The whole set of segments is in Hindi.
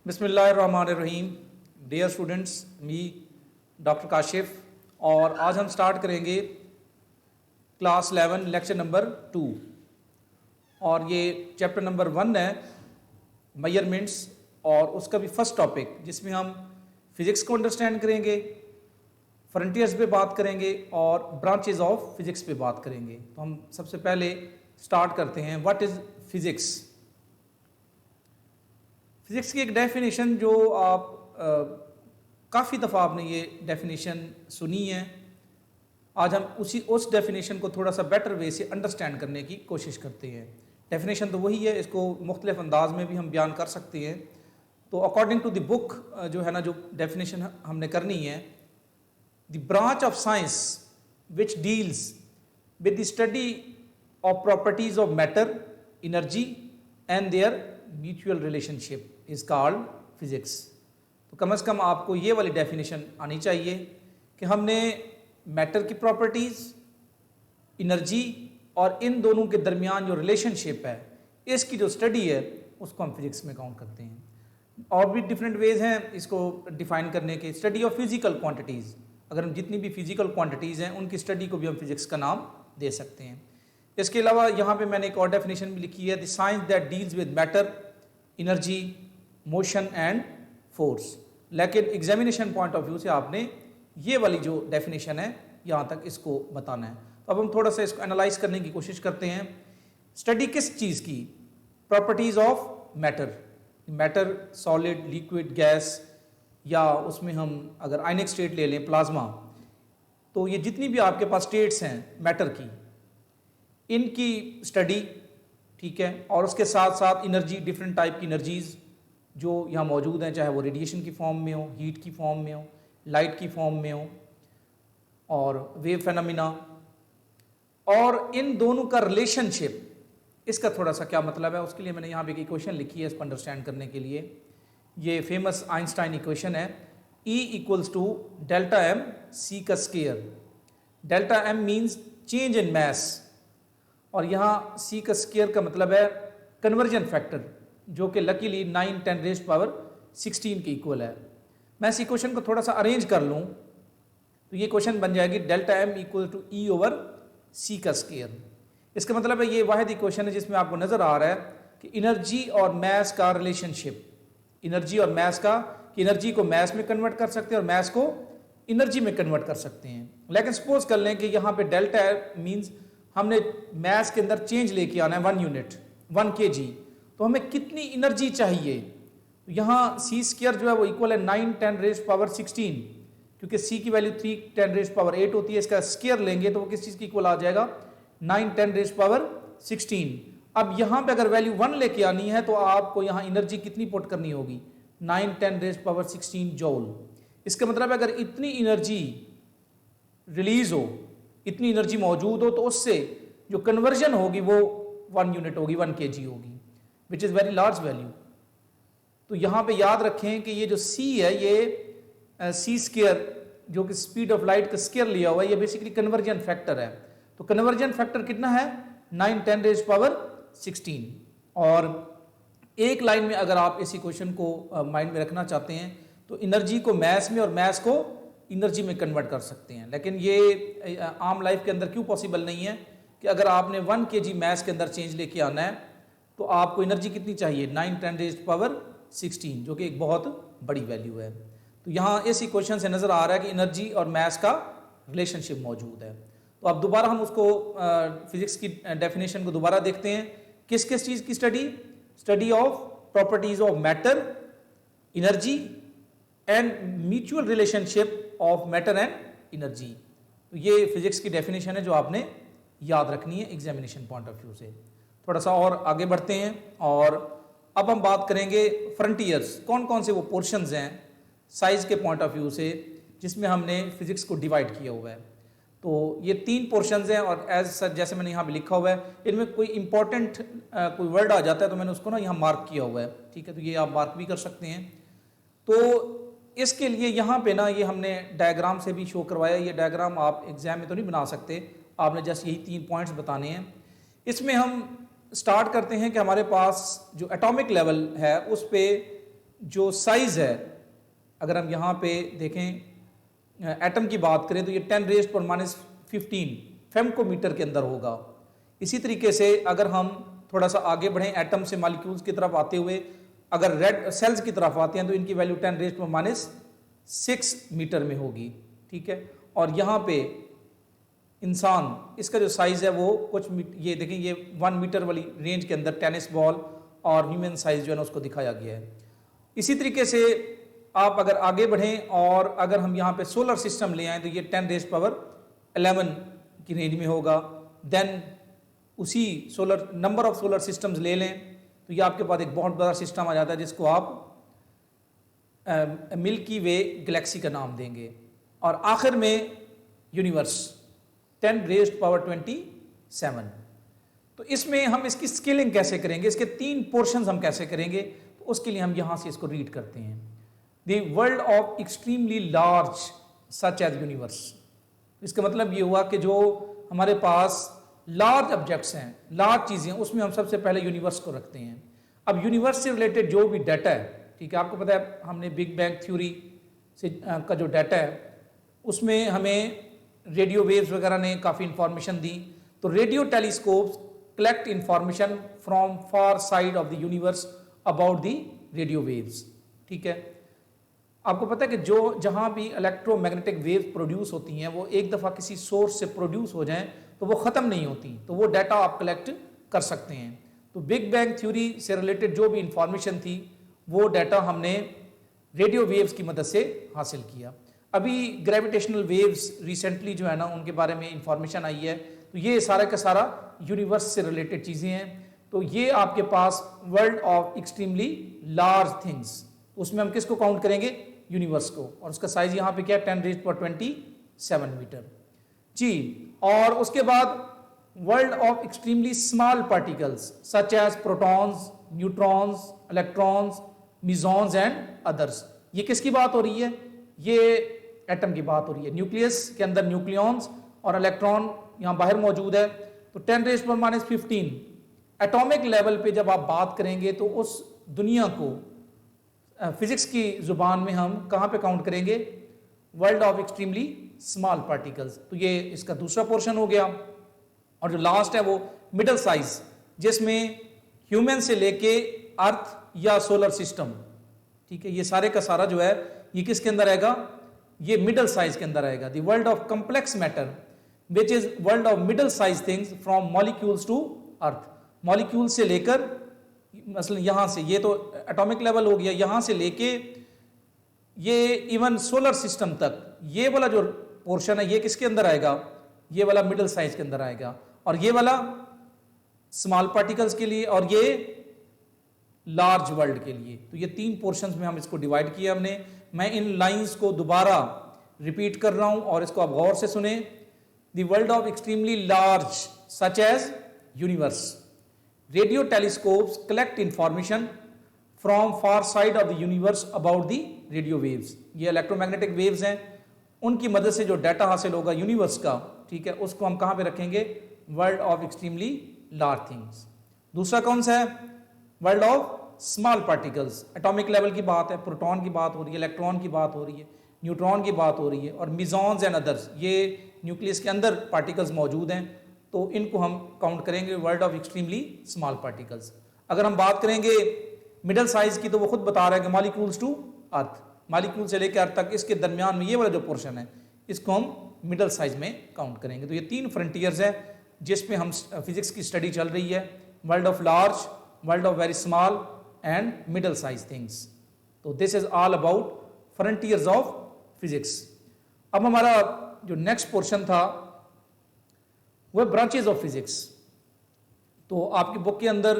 बिस्मिल्लाहिर्रहमानिर्रहीम। डियर स्टूडेंट्स, मी डॉक्टर काशिफ और आज हम स्टार्ट करेंगे क्लास 11 लेक्चर नंबर 2 और ये चैप्टर नंबर 1 है मेजरमेंट्स और उसका भी फर्स्ट टॉपिक जिसमें हम फिज़िक्स को अंडरस्टैंड करेंगे, फ्रंटियर्स पे बात करेंगे और ब्रांचेज ऑफ फिज़िक्स पे बात करेंगे। तो हम सबसे पहले स्टार्ट करते हैं, व्हाट इज़ फिज़िक्स। फिज़िक्स की एक डेफिनेशन जो आप काफ़ी दफ़ा आपने ये डेफिनेशन सुनी है, आज हम उस डेफिनेशन को थोड़ा सा बेटर वे से अंडरस्टैंड करने की कोशिश करते हैं। डेफिनेशन तो वही है, इसको मुख्तलिफ अंदाज में भी हम बयान कर सकते हैं। तो अकॉर्डिंग टू द बुक जो है ना, जो डेफिनेशन हमने करनी है, the branch of science which deals with the study of properties of matter, energy and there mutual relationship is called physics. तो कम से कम आपको ये वाली डेफिनेशन आनी चाहिए कि हमने मैटर की प्रॉपर्टीज, एनर्जी और इन दोनों के दरमियान जो रिलेशनशिप है, इसकी जो स्टडी है उसको हम फिजिक्स में काउंट करते हैं। और भी डिफरेंट वेज हैं इसको डिफाइन करने के। स्टडी ऑफ फिजिकल क्वांटिटीज़, अगर हम जितनी भी फिजिकल क्वांटिटीज़ हैं उनकी स्टडी को भी हम फिजिक्स का नाम दे सकते हैं। इसके अलावा यहाँ पे मैंने एक और डेफिनेशन भी लिखी है, the science that deals with matter, energy, motion and force. लेकिन एग्जामिनेशन पॉइंट ऑफ व्यू से आपने ये वाली जो डेफिनेशन है यहाँ तक इसको बताना है। तो अब हम थोड़ा सा इसको एनालाइज करने की कोशिश करते हैं। स्टडी किस चीज़ की? Properties of matter. Matter solid, liquid, gas, या उसमें हम अगर आयनिक स्टेट ले लें, प्लाज्मा, तो ये जितनी भी आपके पास स्टेट्स हैं मैटर की, इनकी स्टडी, ठीक है। और उसके साथ साथ एनर्जी, डिफरेंट टाइप की एनर्जीज जो यहाँ मौजूद हैं, चाहे वो रेडिएशन की फॉर्म में हो, हीट की फॉर्म में हो, लाइट की फॉर्म में हो, और वेव फेनोमिना, और इन दोनों का रिलेशनशिप, इसका थोड़ा सा क्या मतलब है, उसके लिए मैंने यहाँ पे एक इक्वेशन लिखी है इसको अंडरस्टैंड करने के लिए। ये फेमस आइंस्टाइन इक्वेशन है, E equals to delta M C का square. Delta M means change in mass, और यहाँ सी का स्केयर का मतलब है कन्वर्जन फैक्टर, जो कि लकीली 9 10 रेज़ पावर 16 के इक्वल है। मैं इस इक्वेशन को थोड़ा सा अरेंज कर लूँ तो ये क्वेश्चन बन जाएगी delta M equal to E over C का स्केयर। इसका मतलब है ये वाहिद इक्वेशन है जिसमें आपको नजर आ रहा है कि एनर्जी और मैस का रिलेशनशिप, एनर्जी और मैस का, कि एनर्जी को मैस में कन्वर्ट कर सकते हैं और मैस को एनर्जी में कन्वर्ट कर सकते हैं। लेकिन सपोज कर लें कि यहाँ पे डेल्टा मीन्स हमने मैस के अंदर चेंज लेके आना है 1 यूनिट, 1 kg, तो हमें कितनी एनर्जी चाहिए? तो यहाँ सी स्क्वायर जो है वो इक्वल है 9 10 रेज़ पावर 16, क्योंकि सी की वैल्यू 3 10 रेज़ पावर 8 होती है। इसका स्क्वायर लेंगे तो वो किस चीज़ की इक्वल आ जाएगा? 9 10 रेज़ पावर 16। अब यहाँ पे अगर वैल्यू 1 लेके आनी है तो आपको यहाँ एनर्जी कितनी पुट करनी होगी? 9 10 रेज़ पावर 16 जॉल। इसका मतलब है अगर इतनी एनर्जी रिलीज हो, इतनी एनर्जी मौजूद हो, तो उससे जो कन्वर्जन होगी वो 1 यूनिट होगी, 1 kg होगी, which is very large value. तो यहाँ पे याद रखें कि ये जो c है, ये सी स्क्वायर जो कि स्पीड ऑफ लाइट का स्क्वायर लिया हुआ है, ये बेसिकली कन्वर्जन फैक्टर है। तो कन्वर्जन फैक्टर कितना है? 9 10 रेज़ पावर 16। और एक लाइन में अगर आप इस इक्वेशन को माइंड में रखना चाहते हैं तो एनर्जी को मैस में और मैस को एनर्जी में कन्वर्ट कर सकते हैं। लेकिन ये आम लाइफ के अंदर क्यों पॉसिबल नहीं है कि अगर आपने 1 kg मैस के अंदर चेंज लेके आना है तो आपको एनर्जी कितनी चाहिए? 9 10 रेज़ पावर 16, जो कि एक बहुत बड़ी वैल्यू है। तो यहाँ इस इक्वेशन से नज़र आ रहा है कि एनर्जी और मैस का रिलेशनशिप मौजूद है। तो अब दोबारा हम उसको फिजिक्स की डेफिनेशन को दोबारा देखते हैं। किस किस चीज़ की study? Study of properties of matter, energy and mutual relationship of matter and energy. तो ये फिजिक्स की डेफिनेशन है जो आपने याद रखनी है एग्जामिनेशन पॉइंट ऑफ व्यू से। थोड़ा सा और आगे बढ़ते हैं और अब हम बात करेंगे फ्रंटियर्स, कौन कौन से वो पोर्शंस हैं साइज के पॉइंट ऑफ व्यू से जिसमें हमने फिजिक्स को डिवाइड किया हुआ है। तो ये 3 पोर्शंस हैं और एज सच जैसे मैंने यहाँ पे लिखा हुआ है, इनमें कोई इंपॉर्टेंट कोई वर्ड आ जाता है तो मैंने उसको ना यहाँ मार्क किया हुआ है, ठीक है। तो ये आप मार्क भी कर सकते हैं। तो इसके लिए यहाँ पे ना ये हमने डायग्राम से भी शो करवाया। ये डायग्राम आप एग्जाम में तो नहीं बना सकते, आपने जस्ट यही 3 पॉइंट्स बताने हैं। इसमें हम स्टार्ट करते हैं कि हमारे पास जो एटॉमिक लेवल है उस पे जो साइज है, अगर हम यहाँ पे देखें एटम की बात करें तो ये 10⁻⁻15 फेमकोमीटर के अंदर होगा। इसी तरीके से अगर हम थोड़ा सा आगे बढ़ें एटम से मॉलिक्यूल्स की तरफ आते हुए अगर रेड सेल्स की तरफ आते हैं तो इनकी वैल्यू 10⁻⁶ मीटर में होगी, ठीक है। और यहाँ पे इंसान, इसका जो साइज है वो कुछ ये देखें, ये 1 मीटर वाली रेंज के अंदर टेनिस बॉल और ह्यूमन साइज जो है ना उसको दिखाया गया है। इसी तरीके से आप अगर आगे बढ़ें और अगर हम यहाँ पे सोलर सिस्टम ले आए तो ये 10⁻11 की रेंज में होगा। देन उसी solar number of solar systems ले लें तो ये आपके पास एक बहुत बड़ा सिस्टम आ जाता है जिसको आप मिल्की वे गैलेक्सी का नाम देंगे। और आखिर में यूनिवर्स 10⁻27। तो इसमें हम इसकी स्केलिंग कैसे करेंगे, इसके 3 पोर्शंस हम कैसे करेंगे, तो उसके लिए हम यहाँ से इसको रीड करते हैं। The world of extremely large such as universe. इसका मतलब ये हुआ कि जो हमारे पास लार्ज ऑब्जेक्ट्स हैं, लार्ज चीज़ें, उसमें हम सबसे पहले यूनिवर्स को रखते हैं। अब यूनिवर्स से रिलेटेड जो भी डाटा है, ठीक है, आपको पता है हमने बिग बैंग थ्योरी से का जो डाटा है उसमें हमें रेडियो वेव्स वगैरह ने काफ़ी इंफॉर्मेशन दी। तो radio telescopes collect information from far side of the universe about the radio waves, ठीक है। आपको पता है कि जो जहाँ भी इलेक्ट्रोमैग्नेटिक वेव्स प्रोड्यूस होती हैं वो एक दफ़ा किसी सोर्स से प्रोड्यूस हो जाएं तो वो ख़त्म नहीं होती, तो वो डाटा आप कलेक्ट कर सकते हैं। तो बिग बैंग थ्योरी से रिलेटेड जो भी इंफॉर्मेशन थी वो डाटा हमने रेडियो वेव्स की मदद से हासिल किया। अभी ग्रेविटेशनल वेव्स रिसेंटली जो है ना उनके बारे में इंफॉर्मेशन आई है, तो ये सारा का सारा यूनिवर्स से रिलेटेड चीज़ें हैं। तो ये आपके पास world of extremely large things, उसमें हम किसको काउंट करेंगे, यूनिवर्स को, और उसका साइज यहाँ पे क्या है 10⁻27 मीटर जी। और उसके बाद world of extremely small particles such as protons, neutrons, electrons, mesons and others. ये किसकी बात हो रही है, ये एटम की बात हो रही है। न्यूक्लियस के अंदर न्यूक्लियॉन्स और इलेक्ट्रॉन यहाँ बाहर मौजूद है। तो 10⁻⁻15 एटॉमिक लेवल पे जब आप बात करेंगे तो उस दुनिया को फिजिक्स की जुबान में हम कहाँ पे काउंट करेंगे, world of extremely small particles. तो ये इसका दूसरा पोर्शन हो गया। और जो लास्ट है वो मिडल साइज, जिसमें ह्यूमन से लेके अर्थ या सोलर सिस्टम, ठीक है, ये सारे का सारा जो है ये किसके अंदर आएगा, ये मिडल साइज के अंदर आएगा। The world of complex matter which is world of middle size things from molecules to earth. Molecule से लेकर मसलन यहाँ से, ये तो एटॉमिक लेवल हो गया, यहाँ से लेके ये इवन सोलर सिस्टम तक, ये वाला जो पोर्शन है ये किसके अंदर आएगा, ये वाला मिडल साइज के अंदर आएगा। और ये वाला स्मॉल पार्टिकल्स के लिए और ये लार्ज वर्ल्ड के लिए। तो ये 3 पोर्शंस में हम इसको डिवाइड किया हमने। मैं इन लाइंस को दोबारा रिपीट कर रहा हूं और इसको आप गौर से सुने। The world of extremely large such as universe. Radio telescopes collect information from far side of the universe about the radio waves. ये इलेक्ट्रोमैग्नेटिक वेव्स हैं, उनकी मदद से जो डाटा हासिल होगा यूनिवर्स का, ठीक है, उसको हम कहाँ पे रखेंगे, world of extremely large things. दूसरा कौन सा है, world of small particles. Atomic level की बात है, प्रोटॉन की बात हो रही है, इलेक्ट्रॉन की बात हो रही है, न्यूट्रॉन की बात हो रही है, और मिजॉन्स एंड अदर्स, ये न्यूक्लियस के अंदर पार्टिकल्स मौजूद हैं, तो इनको हम काउंट करेंगे world of extremely small particles. अगर हम बात करेंगे मिडल साइज की तो वो खुद बता रहा है कि मॉलिक्यूल्स टू अर्थ, मॉलिक्यूल से लेकर अर्थ तक, इसके दरमियान में ये वाला जो पोर्शन है इसको हम मिडल साइज में काउंट करेंगे। तो ये 3 फ्रंटियर्स है जिसमें हम फिजिक्स की स्टडी चल रही है, world of large, world of very small and middle size things. तो this is all about frontiers of physics. अब हमारा जो नेक्स्ट पोर्शन था वह ब्रांचेज ऑफ फिजिक्स। तो आपकी बुक के अंदर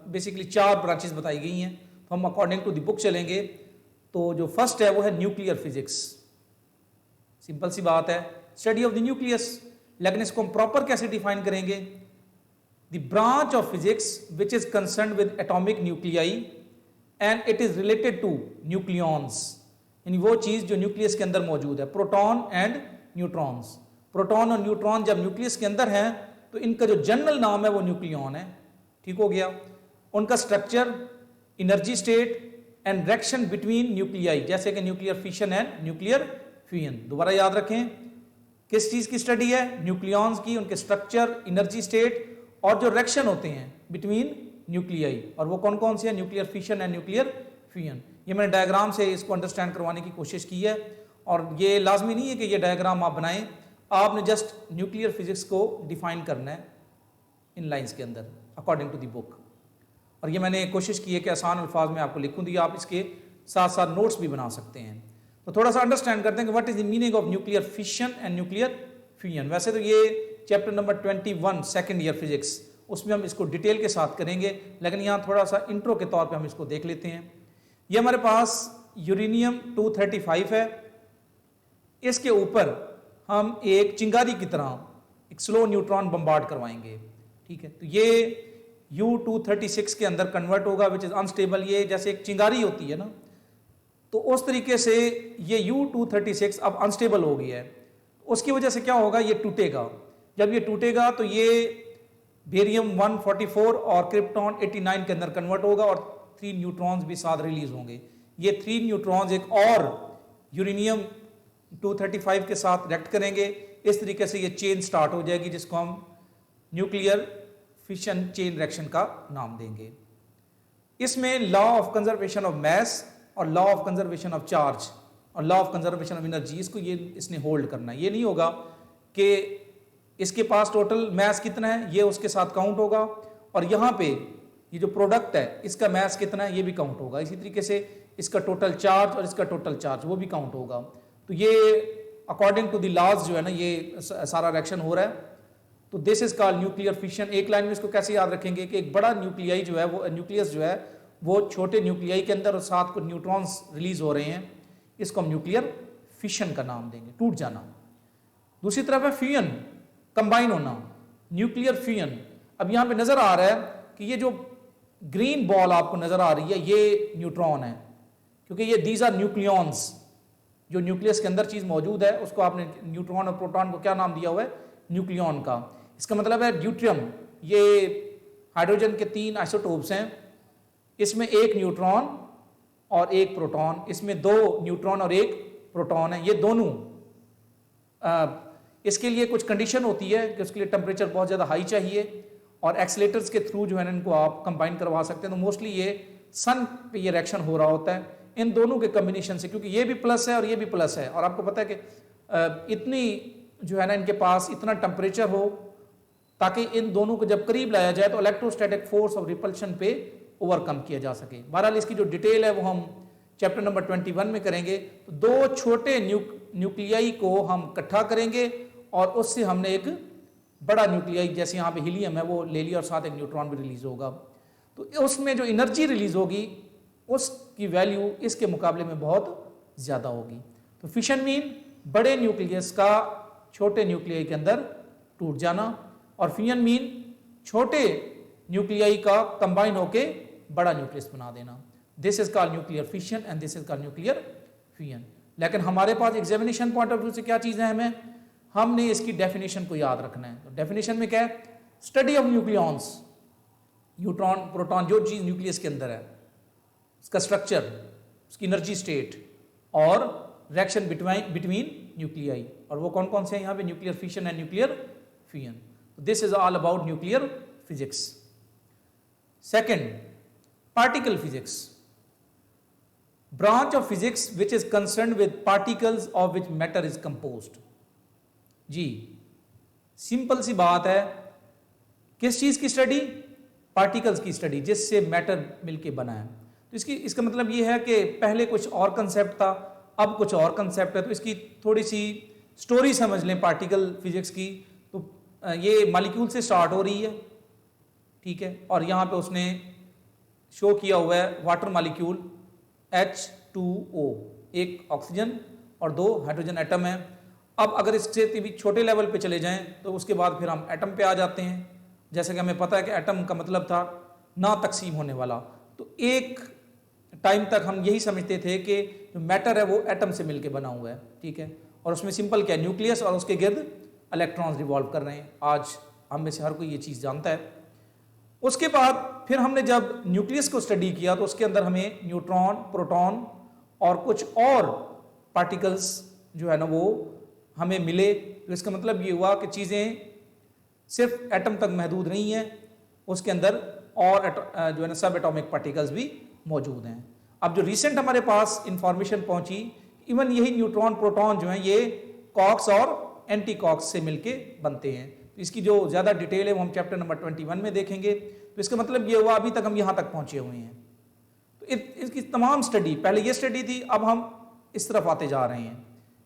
बेसिकली 4 ब्रांचेज बताई गई हैं, तो हम अकॉर्डिंग टू द बुक चलेंगे। तो जो फर्स्ट है वो है न्यूक्लियर फिजिक्स। सिंपल सी बात है, स्टडी ऑफ द न्यूक्लियस। लेकिन इसको हम प्रॉपर कैसे डिफाइन करेंगे, the branch of physics which is concern with atomic nuclei and it is related to nucleons, यानी वो चीज जो न्यूक्लियस के अंदर मौजूद है, प्रोटॉन एंड न्यूट्रॉन्स। प्रोटॉन और न्यूट्रॉन जब न्यूक्लियस के अंदर हैं तो इनका जो जनरल नाम है वो न्यूक्लियॉन है, ठीक हो गया। उनका structure, energy state, and reaction between nuclei, जैसे कि nuclear fission and nuclear fusion. दोबारा याद रखें, किस चीज की स्टडी है? न्यूक्लियॉन्स की, उनके स्ट्रक्चर, एनर्जी स्टेट और जो रिएक्शन होते हैं बिटवीन न्यूक्लियाई, और वो कौन कौन से हैं? Nuclear fission and nuclear fusion. ये मैंने डायग्राम से इसको अंडरस्टैंड करवाने की कोशिश की है, और ये लाजमी नहीं है कि ये डायग्राम आप बनाएं, आपने जस्ट न्यूक्लियर फिजिक्स को डिफाइन करना है इन लाइंस के अंदर अकॉर्डिंग टू द बुक। और ये मैंने कोशिश की है कि आसान अल्फाज में आपको लिखूं, दिया आप इसके साथ साथ नोट्स भी बना सकते हैं। तो थोड़ा सा अंडरस्टैंड करते हैं कि what is the meaning of nuclear fission and nuclear fusion. वैसे तो ये chapter number 21 second year physics, उसमें हम इसको डिटेल के साथ करेंगे, लेकिन यहाँ थोड़ा सा इंट्रो के तौर पे हम इसको देख लेते हैं। ये हमारे पास यूरेनियम 235 है, इसके ऊपर हम एक चिंगारी की तरह एक स्लो न्यूट्रॉन बम्बार्ड करवाएंगे, ठीक है। तो ये U-236 के अंदर कन्वर्ट होगा, विच इज अनस्टेबल। ये जैसे एक चिंगारी होती है ना, तो उस तरीके से ये U-236 अब अनस्टेबल हो गया है। उसकी वजह से क्या होगा? ये टूटेगा। जब ये टूटेगा तो ये बेरियम 144 और क्रिप्टॉन 89 के अंदर कन्वर्ट होगा, और 3 न्यूट्रॉन्स भी साथ रिलीज होंगे। ये 3 न्यूट्रॉन्स एक और यूरेनियम 235 के साथ रिएक्ट करेंगे। इस तरीके से ये चेन स्टार्ट हो जाएगी, जिसको हम न्यूक्लियर फिशन चेन रिएक्शन का नाम देंगे। इसमें law of conservation of mass और law of conservation of charge और law of conservation of energy, इसको इसने होल्ड करना है। ये नहीं होगा कि इसके पास टोटल मैस कितना है ये उसके साथ काउंट होगा, और यहाँ पे ये जो प्रोडक्ट है इसका मैस कितना है ये भी काउंट होगा। इसी तरीके से इसका टोटल चार्ज और इसका टोटल चार्ज वो भी काउंट होगा। तो ये अकॉर्डिंग टू द लॉज जो है ना, ये सारा रिएक्शन हो रहा है। तो this is called nuclear fission. एक लाइन में इसको कैसे याद रखेंगे कि एक बड़ा न्यूक्लियाई जो है, वो न्यूक्लियस जो है वो छोटे न्यूक्लियाई के अंदर और साथ को न्यूट्रॉन्स रिलीज हो रहे हैं, इसको हम न्यूक्लियर फिशन का नाम देंगे, टूट जाना। दूसरी तरफ है फ्यूजन, कंबाइन होना, न्यूक्लियर फ्यूजन। अब यहाँ पे नजर आ रहा है कि ये जो ग्रीन बॉल आपको नजर आ रही है ये न्यूट्रॉन है, क्योंकि ये दीज आर न्यूक्लियॉन्स। जो न्यूक्लियस के अंदर चीज मौजूद है उसको आपने न्यूट्रॉन और प्रोटॉन को क्या नाम दिया हुआ है? न्यूक्लियॉन का। इसका मतलब है ड्यूट्रियम, ये हाइड्रोजन के 3 आइसोटोप्स हैं, इसमें एक न्यूट्रॉन और एक प्रोटॉन, इसमें 2 न्यूट्रॉन और एक प्रोटॉन है। ये दोनों इसके लिए कुछ कंडीशन होती है कि उसके लिए टेम्परेचर बहुत ज़्यादा हाई चाहिए, और एक्सीलेटर्स के थ्रू जो है इनको आप कंबाइन करवा सकते हैं। तो मोस्टली ये सन पे ये रिएक्शन हो रहा होता है इन दोनों के कम्बिनेशन से, क्योंकि ये भी प्लस है और ये भी प्लस है। और आपको पता है कि इतनी जो है ना इनके पास इतना टेम्परेचर हो ताकि इन दोनों को जब करीब लाया जाए तो इलेक्ट्रोस्टैटिक फोर्स ऑफ रिपल्शन पे ओवरकम किया जा सके। बहरहाल इसकी जो डिटेल है वो हम चैप्टर नंबर 21 में करेंगे। तो 2 छोटे न्यूक्लियाई को हम इकट्ठा करेंगे और उससे हमने एक बड़ा न्यूक्लियाई, जैसे यहाँ पे हीलियम है, वो ले लिया और साथ एक न्यूट्रॉन भी रिलीज होगा। तो उसमें जो एनर्जी रिलीज होगी उसकी वैल्यू इसके मुकाबले में बहुत ज़्यादा होगी। तो फिशन मीन बड़े न्यूक्लियस का छोटे न्यूक्लियाई के अंदर टूट जाना, और फ्यूजन मीन छोटे न्यूक्लियाई का कंबाइन होके बड़ा न्यूक्लियस बना देना। This is called nuclear fission and this is called nuclear fusion. लेकिन हमारे पास एग्जामिनेशन पॉइंट ऑफ व्यू से क्या चीज़ें हैं, हमने इसकी डेफिनेशन को याद रखना है। तो डेफिनेशन में क्या है? Study of nucleons, neutron proton, जो चीज़ न्यूक्लियस के अंदर है, उसका स्ट्रक्चर, उसकी एनर्जी स्टेट और रिएक्शन बिटवीन न्यूक्लियाई। और वो कौन कौन से हैं यहाँ पे? Nuclear fission and nuclear fusion. This is all about nuclear physics. Second, particle physics, branch of physics which is concerned with particles of which matter is composed। जी सिंपल सी बात है, किस चीज की स्टडी? पार्टिकल्स की स्टडी, जिससे मैटर मिलके बना है। तो इसका मतलब ये है कि पहले कुछ और कंसेप्ट था, अब कुछ और कंसेप्ट है। तो इसकी थोड़ी सी स्टोरी समझ लें पार्टिकल फिजिक्स की। तो ये मॉलिक्यूल से स्टार्ट हो रही है, ठीक है, और यहाँ पे उसने शो किया हुआ है वाटर मॉलिक्यूल H2O, एक ऑक्सीजन और 2 हाइड्रोजन एटम है। अब अगर इससे भी छोटे लेवल पे चले जाएं तो उसके बाद फिर हम एटम पे आ जाते हैं। जैसे कि हमें पता है कि एटम का मतलब था ना तकसीम होने वाला। तो एक टाइम तक हम यही समझते थे कि जो मैटर है वो एटम से मिलके बना हुआ है, ठीक है, और उसमें सिंपल क्या है? न्यूक्लियस और उसके गिर्द इलेक्ट्रॉन्स रिवॉल्व कर रहे हैं। आज हम में से हर कोई ये चीज़ जानता है। उसके बाद फिर हमने जब न्यूक्लियस को स्टडी किया तो उसके अंदर हमें न्यूट्रॉन, प्रोटॉन और कुछ और पार्टिकल्स जो है ना वो हमें मिले। तो इसका मतलब ये हुआ कि चीज़ें सिर्फ एटम तक महदूद नहीं है, उसके अंदर और जो है ना सब एटॉमिक पार्टिकल्स भी मौजूद हैं। अब जो रिसेंट हमारे पास इंफॉर्मेशन पहुंची, इवन यही न्यूट्रॉन प्रोटॉन जो हैं ये कॉक्स और एंटी कॉक्स से मिलके बनते हैं। तो इसकी जो ज़्यादा डिटेल है वो हम चैप्टर नंबर 21 में देखेंगे। तो इसका मतलब ये हुआ अभी तक हम यहाँ तक पहुँचे हुए हैं। तो इसकी तमाम स्टडी, पहले ये स्टडी थी, अब हम इस तरफ आते जा रहे हैं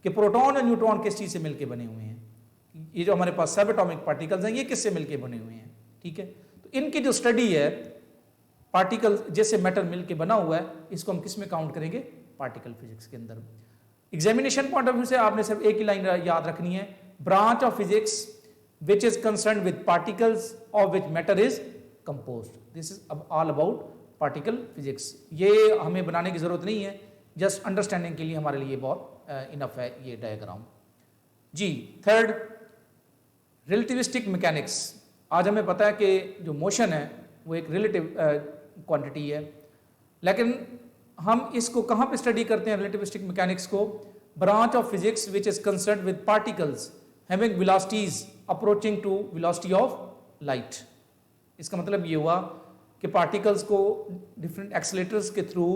कि प्रोटॉन और न्यूट्रॉन किस चीज़ से मिलके बने हुए हैं। ये जो हमारे पास सब एटॉमिक पार्टिकल्स हैं ये किससे मिलके बने हुए हैं, ठीक है। तो इनकी जो स्टडी है, पार्टिकल जैसे मैटर मिलके बना हुआ है, इसको हम किस में काउंट करेंगे, पार्टिकल फिजिक्स के अंदर। एग्जामिनेशन पॉइंट ऑफ व्यू से आपने सिर्फ एक ही लाइन याद रखनी है, branch of physics which is concern with particles of which matter is composed. This is all about particle physics. ये हमें बनाने की जरूरत नहीं है, जस्ट अंडरस्टैंडिंग के लिए हमारे लिए बहुत इनफ है ये डायग्राम जी। Third, relativistic mechanics. आज हमें पता है कि जो मोशन है वो एक रिलेटिव क्वांटिटी है, लेकिन हम इसको कहाँ पे स्टडी करते हैं रिलेटिविस्टिक मैकेनिक्स को, branch of physics which is concerned with particles having velocities approaching to velocity of light. इसका मतलब ये हुआ कि पार्टिकल्स को डिफरेंट एक्सीलरेटर्स के थ्रू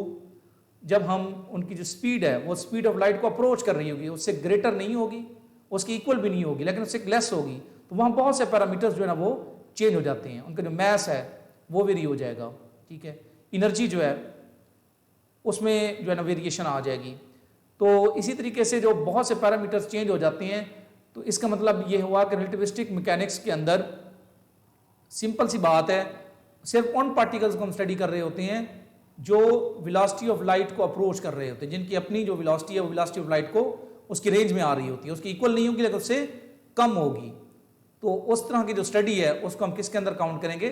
जब हम उनकी जो स्पीड है वो स्पीड ऑफ लाइट को अप्रोच कर रही होगी, उससे ग्रेटर नहीं होगी, उसकी इक्वल भी नहीं होगी, लेकिन उससे लेस होगी, तो वहाँ बहुत से पैरामीटर्स जो है ना वो चेंज हो जाते हैं, उनका जो मैस है वो वेरी हो जाएगा, ठीक है। एनर्जी जो है उसमें जो है ना वेरिएशन आ जाएगी। तो इसी तरीके से जो बहुत से पैरामीटर्स चेंज हो जाते हैं, तो इसका मतलब ये हुआ कि रिलेटिविस्टिक मैकेनिक्स के अंदर सिंपल सी बात है, सिर्फ उन पार्टिकल्स को हम स्टडी कर रहे होते हैं जो वेलोसिटी ऑफ लाइट को अप्रोच कर रहे होते हैं, जिनकी अपनी जो वेलोसिटी है वो वेलोसिटी ऑफ लाइट को उसकी रेंज में आ रही होती है, उसकी इक्वल नहीं होगी लेकिन उससे कम होगी। तो उस तरह की जो स्टडी है उसको हम किसके अंदर काउंट करेंगे,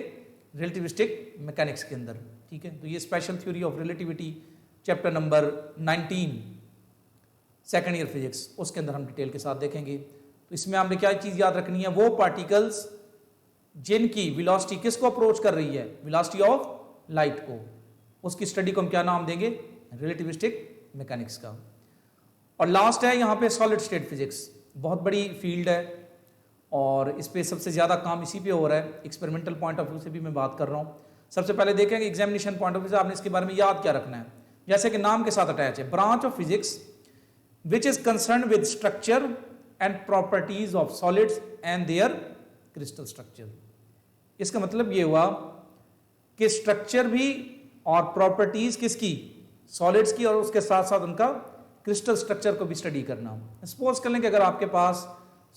रिलेटिविस्टिक मैकेनिक्स के अंदर, ठीक है। तो ये special theory of relativity chapter number 19 second year physics, उसके अंदर हम डिटेल के साथ देखेंगे। तो इसमें हमने क्या चीज़ याद रखनी है, वो पार्टिकल्स जिनकी वेलोसिटी किसको अप्रोच कर रही है, वेलोसिटी ऑफ लाइट को, उसकी स्टडी को हम क्या नाम देंगे, रिलेटिविस्टिक मैकेनिक्स का। और लास्ट है यहाँ पे सॉलिड स्टेट फिजिक्स, बहुत बड़ी फील्ड है और इस पे सबसे ज़्यादा काम इसी पे हो रहा है। एक्सपेरिमेंटल पॉइंट ऑफ व्यू से भी मैं बात कर रहा हूँ। सबसे पहले देखेंगे एग्जामिनेशन पॉइंट ऑफ व्यू से आपने इसके बारे में याद क्या रखना है। जैसे कि नाम के साथ अटैच है, branch of physics which is concern with structure and properties of solids and their crystal structure. इसका मतलब ये हुआ कि स्ट्रक्चर भी और प्रॉपर्टीज किसकी, सॉलिड्स की, और उसके साथ साथ उनका क्रिस्टल स्ट्रक्चर को भी स्टडी करना। सपोज कर लें कि अगर आपके पास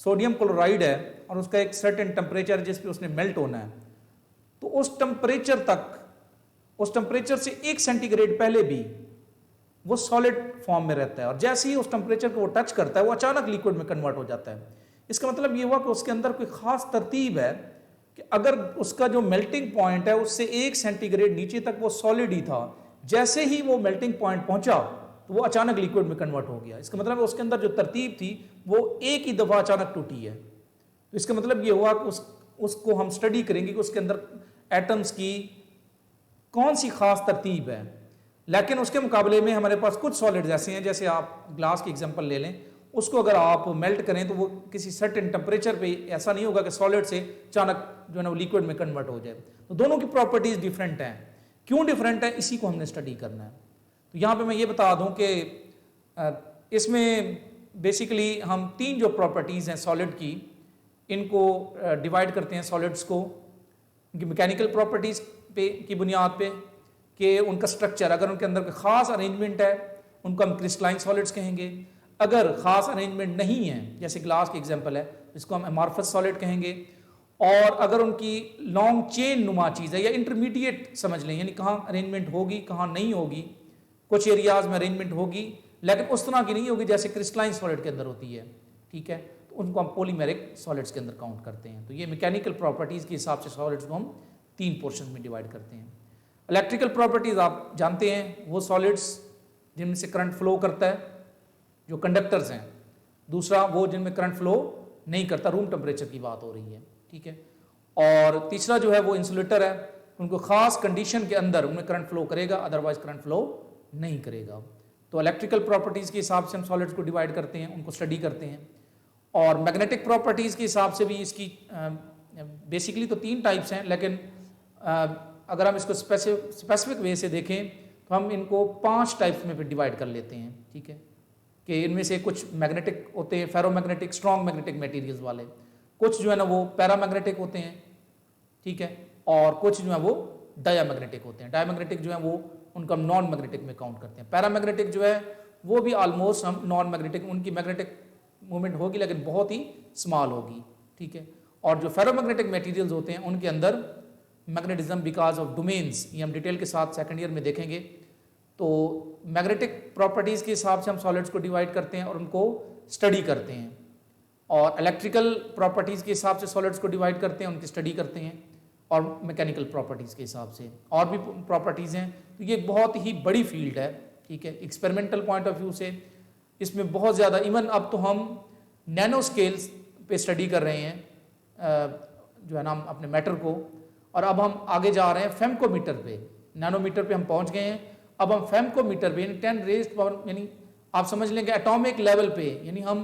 सोडियम क्लोराइड है और उसका एक सर्टेन टेम्परेचर जिस पे उसने मेल्ट होना है, तो उस टेम्परेचर तक, उस टेम्परेचर से 1 सेंटीग्रेड पहले भी वो सॉलिड फॉर्म में रहता है, और जैसे ही उस टेम्परेचर को वो टच करता है वो अचानक लिक्विड में कन्वर्ट हो जाता है। इसका मतलब ये हुआ कि उसके अंदर कोई खास तरतीब है कि अगर उसका जो मेल्टिंग पॉइंट है उससे 1 सेंटीग्रेड नीचे तक वो सॉलिड ही था, जैसे ही वो मेल्टिंग पॉइंट पहुंचा तो वो अचानक लिक्विड में कन्वर्ट हो गया। इसका मतलब उसके अंदर जो तरतीब थी वो एक ही दफा अचानक टूटी है। तो इसका मतलब ये हुआ कि उसको हम स्टडी करेंगे कि उसके अंदर एटम्स की कौन सी खास तरतीब है। लेकिन उसके मुकाबले में हमारे पास कुछ सॉलिड्स ऐसे हैं, जैसे आप ग्लास की एग्जांपल ले लें, उसको अगर आप मेल्ट करें तो वो किसी सर्टेन टेम्परेचर पे ऐसा नहीं होगा कि सॉलिड से अचानक जो है ना वो लिक्विड में कन्वर्ट हो जाए। तो दोनों की प्रॉपर्टीज डिफरेंट हैं। क्यों डिफरेंट है, इसी को हमने स्टडी करना है। तो यहाँ पे मैं ये बता दूं कि इसमें बेसिकली हम 3 जो प्रॉपर्टीज़ हैं सॉलिड की, इनको डिवाइड करते हैं सॉलिड्स को उनकी मैकेनिकल प्रॉपर्टीज़ पे की बुनियाद पे, कि उनका स्ट्रक्चर, अगर उनके अंदर कोई ख़ास अरेंजमेंट है उनको हम क्रिस्टलाइन सॉलिड्स कहेंगे। अगर ख़ास अरेंजमेंट नहीं है, जैसे ग्लास की एग्जांपल है, इसको हम अमॉर्फस सॉलिड कहेंगे। और अगर उनकी लॉन्ग चेन नुमा चीज़ है या इंटरमीडिएट समझ लें, यानी कहाँ अरेंजमेंट होगी कहाँ नहीं होगी, कुछ एरियाज में अरेंजमेंट होगी लेकिन उस तरह की नहीं होगी जैसे क्रिस्टलाइन सॉलिड के अंदर होती है, ठीक है, तो उनको हम पॉलीमेरिक सॉलिड्स के अंदर काउंट करते हैं। तो ये मैकेनिकल प्रॉपर्टीज़ के हिसाब से सॉलिड्स को हम 3 पोर्शन में डिवाइड करते हैं। इलेक्ट्रिकल प्रॉपर्टीज़ आप जानते हैं, वो सॉलिड्स जिनमें से करंट फ्लो करता है, जो कंडक्टर्स हैं। दूसरा वो जिनमें करंट फ्लो नहीं करता, रूम टेम्परेचर की बात हो रही है, ठीक है। और तीसरा जो है वो इंसुलेटर है, उनको ख़ास कंडीशन के अंदर उनमें करंट फ्लो करेगा, अदरवाइज करंट फ्लो नहीं करेगा। तो इलेक्ट्रिकल प्रॉपर्टीज़ के हिसाब से हम सॉलिड्स को डिवाइड करते हैं, उनको स्टडी करते हैं। और मैग्नेटिक प्रॉपर्टीज़ के हिसाब से भी इसकी बेसिकली तो 3 टाइप्स हैं, लेकिन अगर हम इसको स्पेसिफिक वे से देखें तो हम इनको 5 टाइप्स में डिवाइड कर लेते हैं, ठीक है। कि इनमें से कुछ मैग्नेटिक होते हैं, फेरोमैग्नेटिक, स्ट्रॉन्ग मैग्नेटिक मटेरियल्स वाले, कुछ जो है ना वो पैरामैग्नेटिक होते हैं, ठीक है, और कुछ जो है वो डायामैग्नेटिक होते हैं। डायामैग्नेटिक जो है वो उनका हम नॉन मैग्नेटिक में काउंट करते हैं। पैरामैग्नेटिक जो है वो भी ऑलमोस्ट हम नॉन मैग्नेटिक, उनकी मैग्नेटिक मूवमेंट होगी लेकिन बहुत ही स्मॉल होगी, ठीक है। और जो फेरोमैग्नेटिक मटेरियल्स होते हैं उनके अंदर मैग्नेटिज्म बिकॉज ऑफ डोमेन्स, ये हम डिटेल के साथ सेकंड ईयर में देखेंगे। तो मैग्नेटिक प्रॉपर्टीज़ के हिसाब से हम सॉलिड्स को डिवाइड करते हैं और उनको स्टडी करते हैं, और इलेक्ट्रिकल प्रॉपर्टीज़ के हिसाब से सॉलिड्स को डिवाइड करते हैं, उनकी स्टडी करते हैं, और मैकेनिकल प्रॉपर्टीज़ के हिसाब से और भी प्रॉपर्टीज़ हैं। तो ये बहुत ही बड़ी फील्ड है, ठीक है। एक्सपेरिमेंटल पॉइंट ऑफ व्यू से इसमें बहुत ज़्यादा, इवन अब तो हम नैनो स्केल्स पे स्टडी कर रहे हैं जो है ना अपने मैटर को, और अब हम आगे जा रहे हैं फेमकोमीटर पे, नैनोमीटर पे हम पहुंच गए हैं। अब हम फेमकोमीटर पे यानी 10 रेज़्ड पावर, यानी आप समझ लेंगे एटॉमिक लेवल पे, यानी हम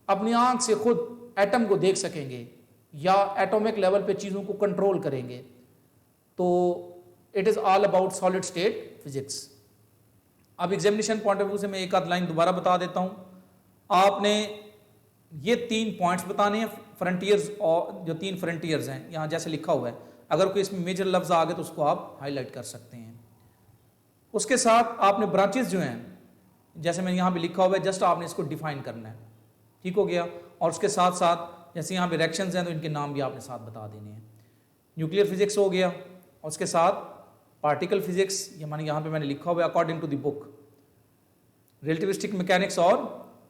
अपनी आंख से खुद एटम को देख सकेंगे या एटॉमिक लेवल पे चीज़ों को कंट्रोल करेंगे। तो it is all about solid state physics. अब एग्जामिनेशन पॉइंट ऑफ व्यू से मैं एक आध लाइन दोबारा बता देता हूँ। आपने ये 3 पॉइंट्स बताने हैं, फ्रंटियर्स, और जो 3 फ्रंटियर्स हैं यहाँ जैसे लिखा हुआ है, अगर कोई इसमें मेजर लफ्ज़ आ गए तो उसको आप हाईलाइट कर सकते हैं। उसके साथ आपने ब्रांचेस जो हैं, जैसे मैंने यहाँ पे लिखा हुआ है, जस्ट आपने इसको डिफाइन करना है, ठीक हो गया। और उसके साथ साथ जैसे यहाँ पे रिएक्शंस हैं तो इनके नाम भी आपने साथ बता देने हैं। न्यूक्लियर फिजिक्स हो गया, और उसके साथ पार्टिकल फिजिक्स, ये माने यहाँ पे मैंने लिखा हुआ है according to the book, relativistic mechanics और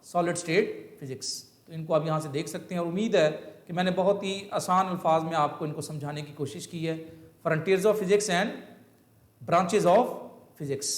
सॉलिड स्टेट फिजिक्स। तो इनको आप यहाँ से देख सकते हैं, और उम्मीद है कि मैंने बहुत ही आसान अल्फाज में आपको इनको समझाने की कोशिश की है। Frontiers of physics and branches of physics.